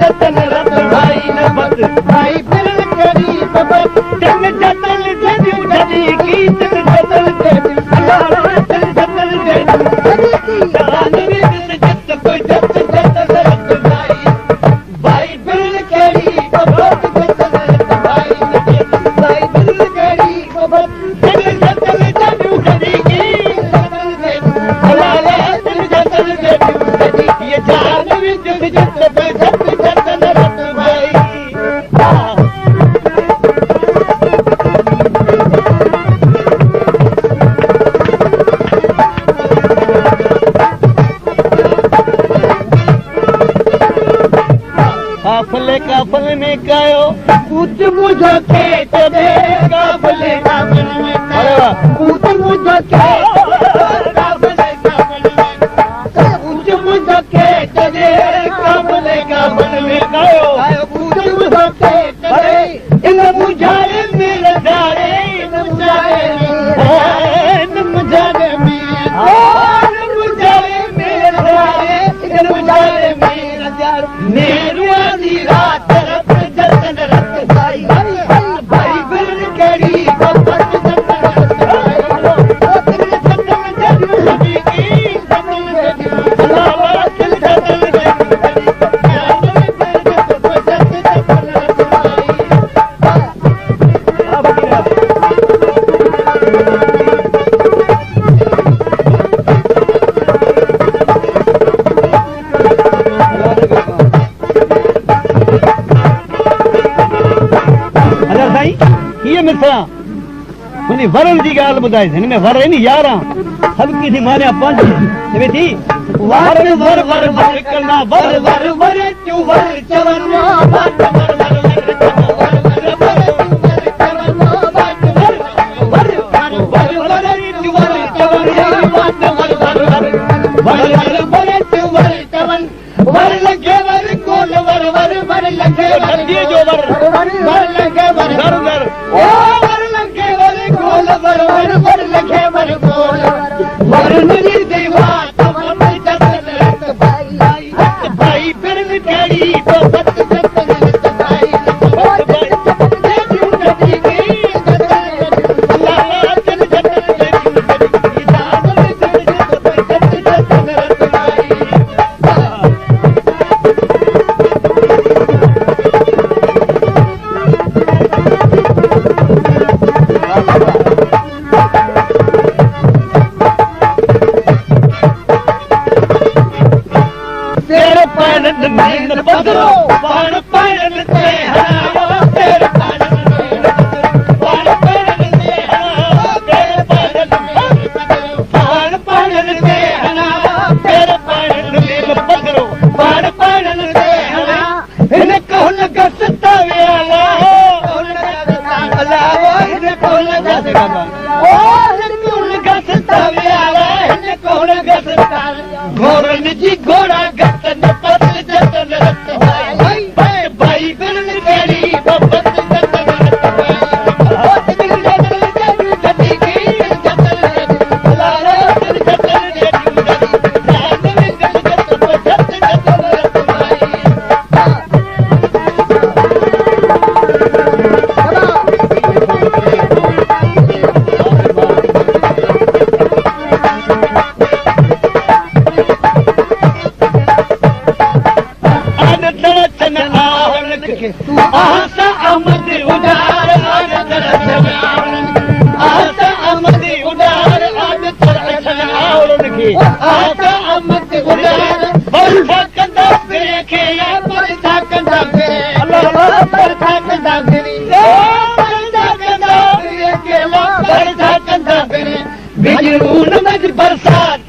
जतन रत भाई न बत भाई फिर करी बबत जन जतन जदियूं जदी गीत जतन दे जतन दे जान वी जत कोई जत जतन रत भाई भाई फिर करी बबत जतन रत भाई न भाई फिर करी बबत जन जतन जदियूं जदी गीत जतन दे जतन दे जदी ये जान वी जत जतन रत भाई काफले काफले में कयो कुछ मुझो खेत दे काफले काफले में कयो कुछ मुझो खेत काफले काफले में कुछ मुझो खेत दे काफले काफले में कयो कुछ मुझो खेत दे इन मुझारे में रजारे इन मुझारे में मेरू आधी रात रत जतन रत भाई भाई फिर करी बबत जतन रत भाई जतन जतन जदी की जतन जदी अल्लाह दिल जतन जदी जतन रत भाई ये मिसरा उन्हें वरन की गाल बुधाई थी मैं वर नहीं यार हल्की थी मारे पंज वे थी वर वर वर वर करना वर वर वर तू वर चवन बाट वर वर वर लगे वर कोल वर वर वर लगे जो वर वर लगे वर वर ओ वर लगे वर कोल वर वर वर लगे वर कोल वर नदी देवा तमन जतन रत भाई भाई फिर कड़ी बबत जतन रत भाई जदी गई अल्लाह जन जतन जदी जान जतन रत भाई मेन पधरो पाण पाणन ते हरायो तेरे पाणन पाण पाणन ते हरायो तेरे पाण पाणन ते हरायो तेरे पाणन मेन पधरो पाण पाणन ते हरायो इन कोन गसता वेला अल्लाह इन कोन गसता ओ इन कोन गसता वेला इन कोन गसता घोरन जी घोड़ा गतन जतन रत भाई भाई फिर करी बबत जतन रत भाई जदी की जतन अल्लाह दिल जतन जदी जतन रत भाई आसा अमद उडार आज तरसन आसा अमद उडार आज तरसन आवरन के आसा अमद उडार बरसा कंदा फिरे के या बरसा कंदा फिरे अल्लाह बरसा कंदा फिरे बरसा कंदा फिरे के ला बरसा कंदा फिरे बिजून मज बरसात